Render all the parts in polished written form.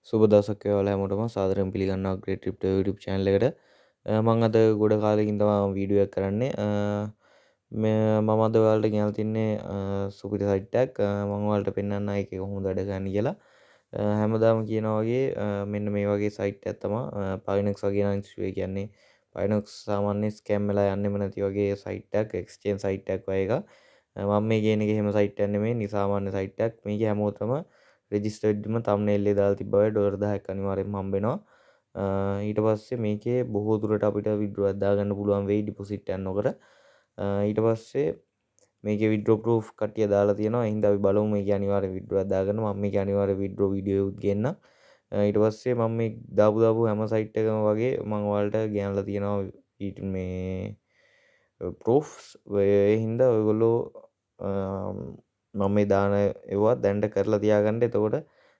සුබ දවසක් වේවා හැමෝටම සාදරයෙන් පිළිගන්නවා Great Trip YouTube channel එකට. මම අද ගොඩ කාලෙකින් තමයි වීඩියෝ එකක් කරන්නේ. මම අද ඔයාලට ගෙනල්ලා තින්නේ සුපිරි සයිට් එකක්. මම ඔයාලට පෙන්වන්න ඒකේ කොහොමද වැඩ කරන්නේ කියලා. හැමදාම කියනවා වගේ මෙන්න මේ වගේ සයිට් එකක් තමයි Pionex වගේ නම් ඉස්සුවේ කියන්නේ. Pionex සාමාන්‍ය ස්කෑම් වෙලා යන්නෙම නැති වගේ සයිට් එකක්, එක්ස්චේන්ජ් සයිට් එකක් වගේ එකක්. මම මේ කියන එක එහෙම සයිට් එකක් නෙමෙයි, නිසාමාන්‍ය සයිට් එකක්. මේක හැමෝටම රෙජිස්ටර්ඩ්ම thumbnail එක දාලා තිබ්බා වගේ $10ක් අනිවාර්යෙන්ම හම්බ වෙනවා. ඊට පස්සේ මේකේ බොහෝ දුරට අපිට withdraw එකක් දාගන්න පුළුවන් වෙයි deposit එකක් නොකර. ඊට පස්සේ මේකේ withdraw proof කට්ටිය දාලා තියෙනවා. ඒ හින්දා අපි බලමු මේකේ අනිවාර්ය withdraw එකක් දාගන්න. මම මේකේ අනිවාර්ය withdraw වීඩියෝ එකක් ගේන්නම්. ඊට පස්සේ මම මේ දාපු හැම සයිට් එකම වගේ මම ඔයාලට ගෙනල්ලා තියෙනවා මේ proofs. ඒ හින්දා ඔයගොල්ලෝ මම මේ දාන ඒවා දැන්ට කරලා තියාගන්න. එතකොට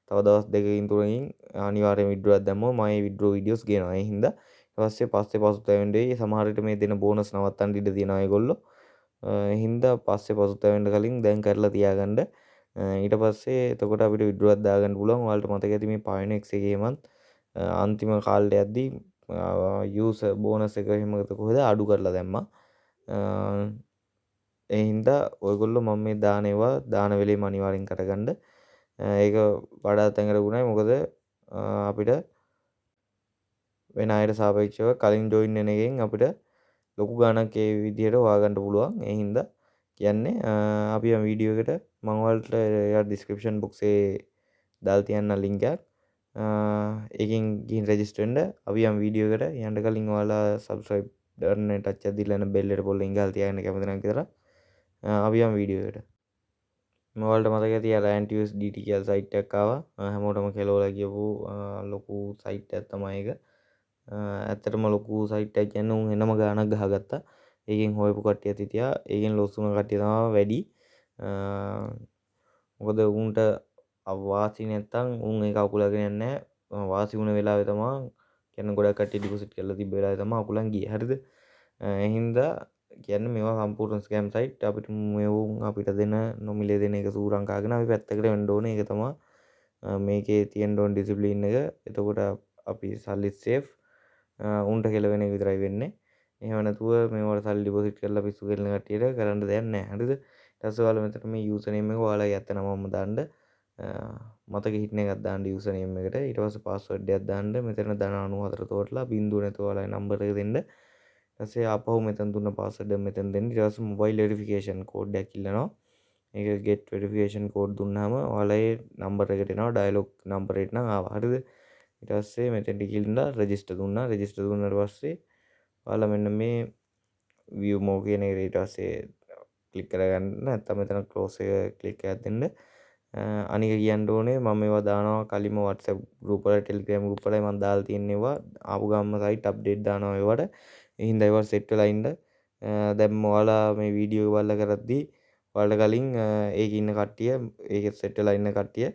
තව දවස් දෙකකින් තුනකින් අනිවාර්යෙන් විඩ්‍රෝ එකක් දැම්මම මම මේ විඩ්‍රෝ වීඩියෝස් ගේනවා. ඒ හින්දා ඊට පස්සේ පසුතැවෙන්න වෙයි. සමහර විට මේ දෙන බෝනස් නවත්තන්න ඉඩ තියෙනවා ඒගොල්ලෝ. ඒ හින්දා පසුතැවෙන්න කලින් දැන් කරලා තියාගන්න. ඊට පස්සේ එතකොට අපිට විඩ්‍රෝ එකක් දාගන්න පුළුවන්. ඔයාලට මතක ඇති මේ Pionex එකේමත් අන්තිම කාලේ යද්දී යූසර් බෝනස් එක එහෙම කොහෙද අඩු කරලා දැම්මා. ඒ හින්දා ඔයගොල්ලෝ මම මේ දාන ඒවා දාන වෙලේම අනිවාර්යෙන් කරගන්න. ඒක වඩාත් ඇඟලුණයි. මොකද අපිට වෙන අයට සාපේක්ෂව කලින් ජොයින් වෙන එකෙන් අපිට ලොකු ගාණක් ඒ විදිහට හොයාගන්න පුළුවන්. ඒ හින්දා කියන්නේ අපි යම් වීඩියෝ එකට මම ඔයාලට ඩිස්ක්‍රිප්ෂන් බොක්ස් එකේ දාලා තියන්න ලින්ක් එකක්. ඒකෙන් ගිහින් රෙජිස්ටර් වෙන්න. අපි යම් වීඩියෝ එකට යන්න කලින් ඔයාලා subscribe බටන් එක ටච් එකක් දීලා යන බෙල් එක පොල්ලෙන් ගහලා තියාගන්න කැමති නම් විතර. අපි යම් වීඩියෝ එකට. ඔයාලට මතක ඇති අර Antusdt කියලා සයිට් එකක් ආවා. හැමෝටම කෙලවලා කියපු ලොකු සයිට් එකක් තමයි ඒක. ඇත්තටම ලොකු සයිට් එකක් කියන්නේ උන් එනම ගාණක් ගහගත්තා. ඒකෙන් හොයපු කට්ටියත් හිටියා. ඒකෙන් ලොස් වුණ කට්ටිය තමයි වැඩි. මොකද උන්ට වාසි නැත්තම් උන් ඒක අකුලගෙන යන්නේ නැහැ. වාසි වුණ වෙලාවේ තමයි කියන්නේ ගොඩක් කට්ටිය ඩිපොසිට් කරලා තිබ්බ වෙලාවේ තමයි අකුලන් ගියේ. හරිද? ඒ හින්දා කියන්නේ මේවා සම්පූර්ණ ස්කෑම් සයිට්. අපිට දෙන නොමිලේ දෙන එක සූරංකාගෙන අපි පැත්තකට වෙන්න ඕනේ. ඒක තමයි මේකේ තියෙන්න ඕන ඩිසිප්ලින් එක. එතකොට අපි සල්ලි සේෆ්. උන්ට කෙලවෙන එක විතරයි වෙන්නේ. එහෙම නැතුව මේවට සල්ලි ඩිපොසිට් කරලා පිස්සු කෙලන කට්ටියට කරන්න දෙයක් නැහැ. හරිද? ඊට පස්සේ ඔයාලා මෙතන මේ යූසර් නේම් එක ඔයාලගේ ඇත්ත නමම දාන්න. මතක හිටින එකක් දාන්න යූසර් නේම් එකට. ඊට පස්සේ පාස්වර්ඩ් එකක් දාන්න. මෙතන ධන 94 තෝරලා බිංදුව නැතුව ඔයාලගේ නම්බර් එක දෙන්න. ඊට පස්සේ ආපහු මෙතන දුන්න පාස්වර්ඩ් එක මෙතන දෙන්න. ඊට පස්සේ මොබයිල් වෙරිෆිකේෂන් කෝඩ් එකක් ඉල්ලනවා. ඒක get verification code දුන්නාම ඔයාලගේ නම්බර් එකට එනවා. ඩයලොග් නම්බර් එකට නම් ආවා. හරිද? ඊට පස්සේ මෙතෙන්ට ගිහිල්ලා රෙජිස්ටර් දුන්නා. රෙජිස්ටර් දුන්නාට පස්සේ ඔයාලා මෙන්න මේ view more කියන එකට ඊට පස්සේ ක්ලික් කරගන්න. නැත්නම් මෙතන close එක ක්ලික් එකක් දෙන්න. අනික කියන්න ඕනේ මම මේවා දානවා කලින්ම WhatsApp group වල Telegram group වල මම දාලා තියෙනවා. ආපු ගාම site update දානවා ඒවට. ඒ හින්දා ඒවා set වෙලා ඉන්න. දැන් ඔයාලා මේ වීඩියෝ එක බලලා කරද්දී ඔයාලට කලින් ඒකේ ඉන්න කට්ටිය ඒකේ set වෙලා ඉන්න කට්ටිය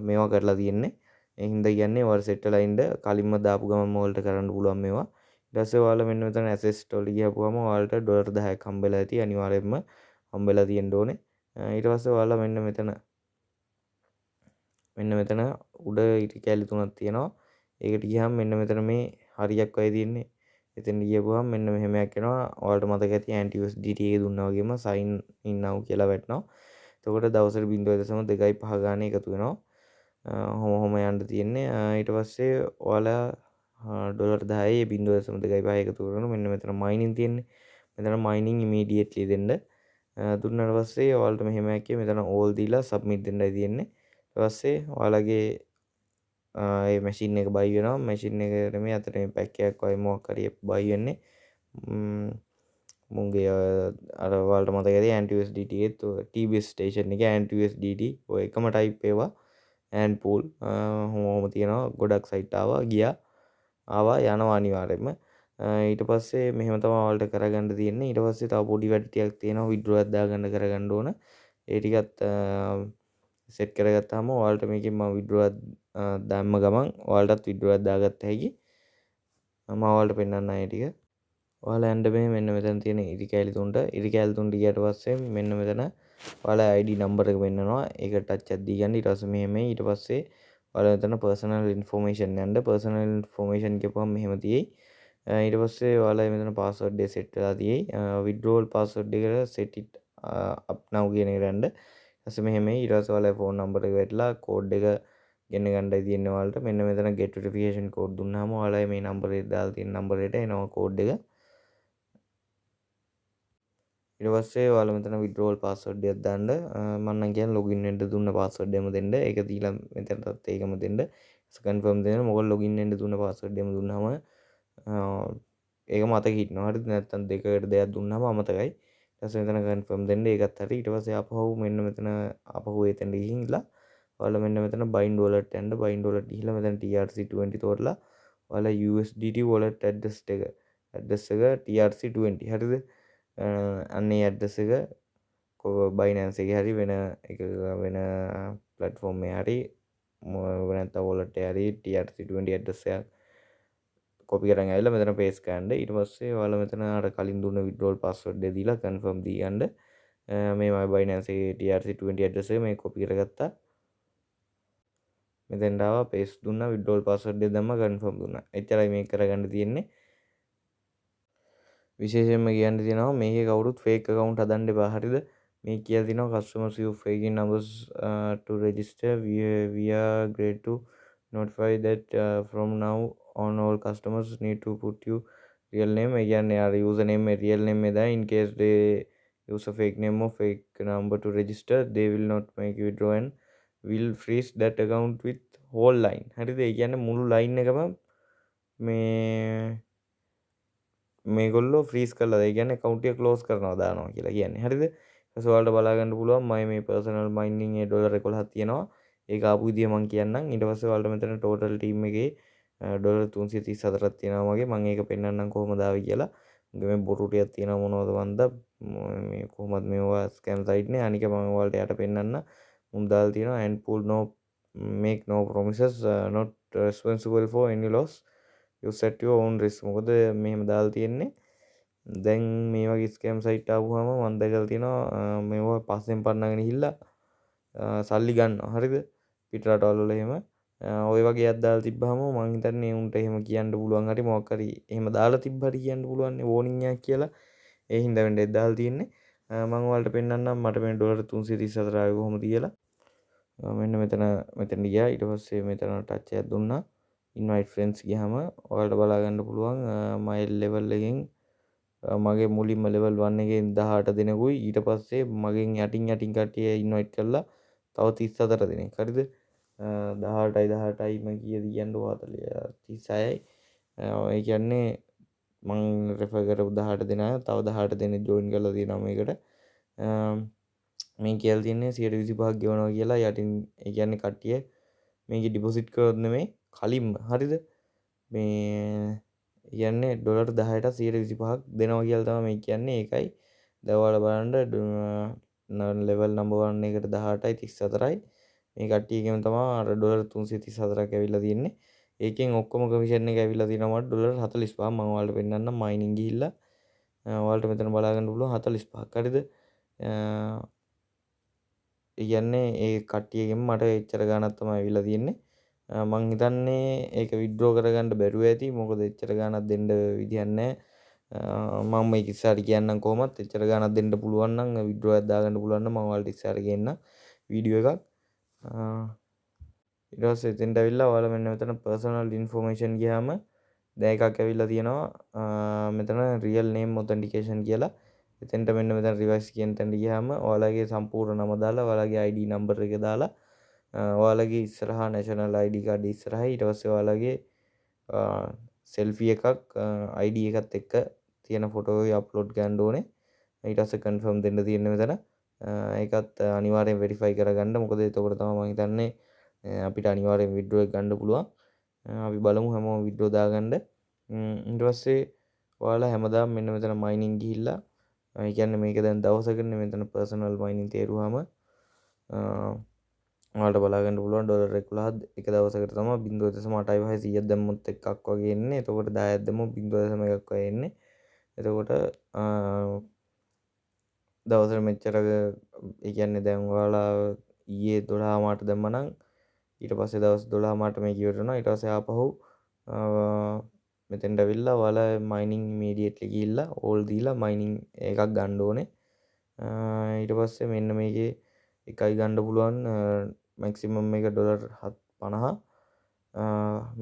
මේවා කරලා තියෙන්නේ. ඒ හින්දා කියන්නේ ඔයාලා set වෙලා ඉන්න කලින්ම දාපු ගමන් ඔයාලට කරන්න පුළුවන් මේවා. ඊට පස්සේ ඔයාලා මෙන්න මෙතන assist වල ගියපුවම ඔයාලට $10ක් හම්බෙලා ඇති. අනිවාර්යයෙන්ම හම්බෙලා තියෙන්න ඕනේ. ඊට පස්සේ ඔයාලා මෙන්න මෙතන උඩ ඉටි කැලි තුනක් තියෙනවා. ඒකට ගියාම මෙන්න මෙතන මේ හරියක් වගේ තියෙන්නේ. එතන ගියපුවම මෙන්න මෙහෙමයක් එනවා. ඔයාලට මතක ඇති Antusdt එක දුන්නා වගේම sign in now කියලා වැටෙනවා. එතකොට දවසට 0.25 ගානේ එකතු වෙනවා. හොම යන්න තියෙන්නේ. ඊට පස්සේ ඔයාලා $10 0.25 එකතු කරනවා. මෙන්න මෙතන mining තියෙන්නේ. මෙතන mining immediately දෙන්න. දුන්නාට පස්සේ ඔයාලට මෙහෙමයක් කිය මෙතන all දීලා submit දෙන්නයි තියෙන්නේ. ඊට පස්සේ ඔයාලගේ ඒ මැෂින් එක බයි වෙනවා. මැෂින් එකට මේ අතට මේ පැක් එකක් වගේ මොකක් හරි බයි වෙන්නේ. මුන්ගේ අර ඔයාලට මතක ඇති Antusdt එකේ TBS ස්ටේෂන් එකේ Antusdt ඔය එකම ටයිප් ඒවා Antpool හොම තියෙනවා. ගොඩක් සයිට් ආවා යනවා අනිවාර්යයෙන්ම. ඊට පස්සේ මෙහෙම තමයි ඔයාලට කරගන්න තියෙන්නේ. ඊට පස්සේ තව පොඩි වැඩ ටිකක් තියෙනවා. විඩ්‍රෝ එකක් දාගන්න කරගන්න ඕන. ඒ ටිකත් සෙට් කරගත්තාම ඔයාලට මේකෙන් මම විඩ්‍රෝ එකක් දැම්ම ගමන් ඔයාලටත් විඩ්‍රෝ එකක් දාගත්ත හැකි. මම ඔයාලට පෙන්නන්න ඒ ටික. ඔයාලා යන්න මෙන්න මෙතන තියෙන ඉරි කැලි තුනට ගියාට පස්සේ මෙන්න මෙතන ඔයාලා ID නම්බර් එක පෙන්නනවා. ඒක ටච් එකක් දී ගන්න. ඊට පස්සේ මෙහෙමයි. ඊට පස්සේ ඔයාලා මෙතන පර්සනල් ඉන්ෆෝමේෂන් යන්න. පර්සනල් ඉන්ෆෝමේෂන් කියපුවම මෙහෙම තියෙයි. ඊට පස්සේ ඔයාලා මෙතන පාස්වර්ඩ් එක සෙට් වෙලා තියෙයි. withdrawal password එකට set it up now කියන එකට යන්න. ඊට පස්සේ මෙහෙමයි. ඊට පස්සේ ඔයාලා ෆෝන් නම්බර් එක වැටලා කෝඩ් එක ගෙන්න ගන්නයි තියෙන්නේ ඔයාලට. මෙන්න මෙතන get verification code දුන්නාම ඔයාලා මේ නම්බරේ දාලා තියෙන නම්බරේට එනවා කෝඩ් එක. ඊට පස්සේ ඔයාලා මෙතන withdrawal password එකක් දාන්න. මම නම් කියන්නේ login වෙන්න දුන්න password එකම දෙන්න. ඒක දීලා මෙතනටත් ඒකම දෙන්න. confirm දෙන්න. මොකද login වෙන්න දුන්න password එකම දුන්නාම ඒක මතක හිටිනවා. හරිද? නැත්නම් දෙකකට දෙයක් දුන්නාම අමතකයි. ඊට පස්සේ මෙතන confirm දෙන්න. ඒකත් හරි. ඊට පස්සේ ආපහු මෙන්න මෙතන ආපහු එතෙන්ට ගිහින්ලා ඔයාලා මෙන්න මෙතන bind wallet යන්න. bind wallet ගිහිල්ලා මෙතන TRC20 තෝරලා ඔයාලා USDT wallet address එක TRC20 හරිද? අන්නේ ඇඩ්‍රස් එක බයිනන්ස් එකේ හරි වෙන වෙන ප්ලැට්ෆෝම් එකේ හරි නැත්නම් wallet එකේ හරි TRC20 ඇඩ්‍රස් එක කොපි කරන් ඇවිල්ලා මෙතන පේස්ට් කරන්න. ඊට පස්සේ ඔයාලා මෙතන අර කලින් දුන්න withdrawal password එක දීලා confirm දීගන්න. මේ මයි බයිනන්ස් එකේ TRC20 ඇඩ්‍රස් එක මේ කොපි කරගත්තා. මෙතෙන්ට ආවා පේස්ට් දුන්නා withdrawal password එක දැම්මා confirm දුන්නා. එච්චරයි මේක කරගන්න තියෙන්නේ. විශේෂයෙන්ම කියන්න තියෙනවා මේකේ කවුරුත් fake account හදන්න එපා. හරිද? මේ කියලා තියෙනවා customers use fake numbers to register. We are great to notify that from now on all customers need to put you real name. ඒ කියන්නේ අර user name මේ real name එක දාන්න. In case they use a fake name or fake number to register, they will not make you withdraw and will freeze that account with whole line. හරිද? ඒ කියන්නේ මුළු line එකම මේගොල්ලෝ freeze කරලා ඒ කියන්නේ account එක close කරනවා දානවා කියලා කියන්නේ. හරිද? ඊට පස්සේ ඔයාලට බලා ගන්න පුළුවන් මම මේ personal mining ඒ ඩොලර් 11ක් තියෙනවා. ඒක ආපු විදිය මම කියන්නම්. ඊට පස්සේ ඔයාලට මෙතන total team එකේ ඩොලර් 334ක් තියෙනවා වගේ. මම ඒක පෙන්නන්නම් කොහොමද ආවේ කියලා. මේ බොරු ටිකක් තියෙනවා මොනවද වන්ද මේ කොහොමද මේවා ස්කෑම් සයිට් නේ. අනික මම ඔයාලට යට පෙන්නන්න. මුන් දාලා තියෙනවා Antpool no make no promises not responsible for any loss. you set your own risk. මොකද මෙහෙම දාලා තියෙන්නේ දැන් මේ වගේ ස්කෑම් සයිට් ආවම මම දැකලා තියෙනවා මේවා පස්සෙන් පන්නගෙන ගිහිල්ලා සල්ලි ගන්නවා. හරිද? පිට රටවල් වල එහෙම ඔය වගේ එකක් දාලා තිබ්බහම මං හිතන්නේ උන්ට එහෙම කියන්න පුළුවන් හරි මොකක් හරි එහෙම දාලා තිබ්බ හරි කියන්න පුළුවන් නේ වෝනින් එකක් කියලා. ඒ හින්දා වෙන්නේ දාලා තියෙන්නේ. මම ඔයාලට පෙන්නන්නම් මට මේ ඩොලර් 334 ආවේ කොහොමද කියලා. මෙන්න මෙතන ගියා. ඊට පස්සේ මෙතන ටච් එකක් දුන්නා. invite friends ගියාම ඔයාලට බලා ගන්න පුළුවන් my level එකෙන් මගේ මුලින්ම level 1 එකෙන් 18 දෙනෙකුයි ඊට පස්සේ මගෙන් යටින් කට්ටිය invite කරලා තව 34 දෙනෙක්. හරිද? 18යි 18යි මම කීයද කියන්නේ 36යි. ඒ කියන්නේ මං රෙෆර් කරපු 18 දෙනා තව 18 දෙනෙක් join කරලා තියෙනවා මේකට. මේ කියලා තියන්නේ 125ක් ගෙවනවා කියලා යටින් ඒ කියන්නේ කට්ටිය මේක ඩිපොසිට් කරොත් නෙමෙයි කලින්ම. හරිද? මේ කියන්නේ ඩොලර් 10ට 125ක් දෙනවා කියලා තමයි මේ කියන්නේ. ඒකයි දැන් ඔයාලා බලන්න level number 1 එකට 18යි 34යි මේ කට්ටියගෙම තමයි අර ඩොලර් 334ක් ඇවිල්ලා තියෙන්නේ. ඒකෙන් ඔක්කොම කමිෂන් එක ඇවිල්ලා තියෙනවා මට ඩොලර් 45. මම ඔයාලට පෙන්නන්නම් මයිනින් ගිහිල්ලා ඔයාලට මෙතන බලා ගන්න පුළුවන් 45ක්. හරිද? කියන්නේ ඒ කට්ටියගෙන් මට එච්චර ගාණක් තමයි ඇවිල්ලා තියෙන්නේ. මං හිතන්නේ ඒක විත්ඩ්‍රෝ කරගන්න බැරුව ඇති. මොකද එච්චර ගාණක් දෙන්න විදියක් නැහැ. මම මේක ඉස්සරහට කියන්නම් කොහොමත් එච්චර ගාණක් දෙන්න පුළුවන් නම් විත්ඩ්‍රෝ එකක් දාගන්න පුළුවන් නම් මම ඔයාලට ඉස්සරහට ගේන්නම් වීඩියෝ එකක්. ඊට පස්සේ එතෙන්ට ඇවිල්ලා ඔයාලා මෙන්න මෙතන personal information ගියාම දැන් එකක් ඇවිල්ලා තියෙනවා මෙතන real name authentication කියලා. එතෙන්ට මෙන්න මෙතන revise කියන තැනට ගියාම ඔයාලගේ සම්පූර්ණ නම දාලා ඔයාලගේ ID number එක දාලා ඔයාලගේ ඉස්සරහා national ID card ඉස්සරහා ඊට පස්සේ ඔයාලගේ selfie එකක් ID එකත් එක්ක තියෙන ෆොටෝ එක අප්ලෝඩ් කරන්න ඕනේ. ඊට පස්සේ confirm දෙන්න තියෙන්නේ මෙතන. ඒකත් අනිවාර්යෙන් verify කරගන්න. මොකද එතකොට තමයි මම හිතන්නේ අපිට අනිවාර්යෙන් withdraw එක ගන්න පුළුවන්. අපි බලමු හැමෝම withdraw දාගන්න. ඊට පස්සේ ඔයාලා හැමදාම මෙන්න මෙතන mining ගිහිල්ලා ඒ කියන්නේ මේක දැන් දවසකට මෙතන personal mining තේරුවාම ඔයාලට බලා ගන්න පුළුවන් ඩොලර් 11 එක දවසකට තමයි 0.85600ක් දැම්මොත් එකක් වගේ එන්නේ. එතකොට 10ක් දැම්මොත් 0.1ක් වගේ එන්නේ. එතකොට දවසට මෙච්චර ඒ කියන්නේ දැන් ඔයාලා ඊයේ 12 මාට දැම්මනම් ඊට පස්සේ දවස් 12 මට මේක ඉවර වෙනවා. ඊට පස්සේ ආපහු මෙතෙන්ට ඇවිල්ලා ඔයාලා මයිනින් ඉමීඩියට්ලි ගිහිල්ලා ඕල් දීලා මයිනින් එකක් ගන්න ඕනේ. ඊට පස්සේ මෙන්න මේකේ එකයි ගන්න පුළුවන් මැක්සිමම් එක ඩොලර් 50.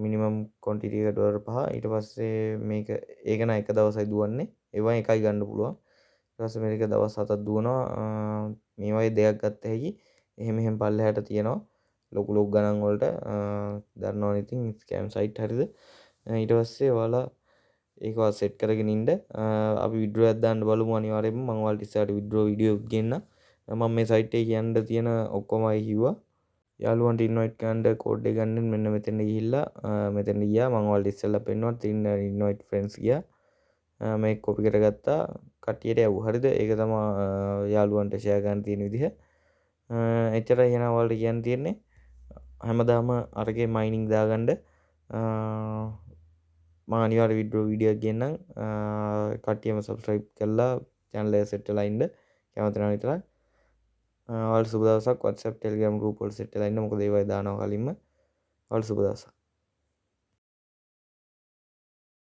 මිනිමම් කොන්ටිටි එක ඩොලර් 5. ඊට පස්සේ මේක ඒක නම් එක දවසයි දුවන්නේ. ඒවා එකයි ගන්න පුළුවන්. ඊට පස්සේ මේක දවස් 7ක් දුවනවා. මේ වගේ දෙයක් ගත්ත හැකි. එහෙම පල්ලෙහාට තියෙනවා. ලොකු ගණන් වලට දන්නවනේ ඉතින් ස්කෑම් සයිට් හරිද. ඊට පස්සේ ඔයාලා ඒකවත් සෙට් කරගෙන ඉන්න. අපි විඩ්‍රෝ එකක් දාන්න බලමු අනිවාර්යයෙන්ම. මම ඔයාලට ඉස්සරහට විඩ්‍රෝ වීඩියෝ එකක් ගෙන්නම්. මම මේ සයිට් එකේ කියන්න තියෙන ඔක්කොමයි කිව්වා. යාළුවන්ට ඉන්වයිට් කරන්න කෝඩ් එක ගන්න මෙන්න මෙතන ගිහිල්ලා මෙතන ගියා. මම ඔයාලට ඉස්සෙල්ලා පෙන්නුවා තින් ඉන්වයිට් ෆ්‍රෙන්ඩ්ස් ගියා. මේක කොපි කරගත්තා කට්ටියට යවු. හරිද? ඒක තමයි යාළුවන්ට ෂෙයා කරන්න තියෙන විදිහ. එච්චරයි එහෙනම් ඔයාලට කියන්න තියෙන්නේ. හැමදාම අරගේ මයිනින් දාගන්න මම අනිවාර්ය විඩ්‍රෝ වීඩියෝ එකක් ගෙන්නම්. කට්ටියම සබ්ස්ක්‍රයිබ් කරලා channel එක සෙට් වෙලා ඉන්න. කැමති නම් විතරක්. ඔයාලට සුබ දවසක්. WhatsApp Telegram group වල සෙට් වෙලා ඉන්න. මොකද ඒවයි දානවා කලින්ම. ඔයාලට සුබ දවසක්.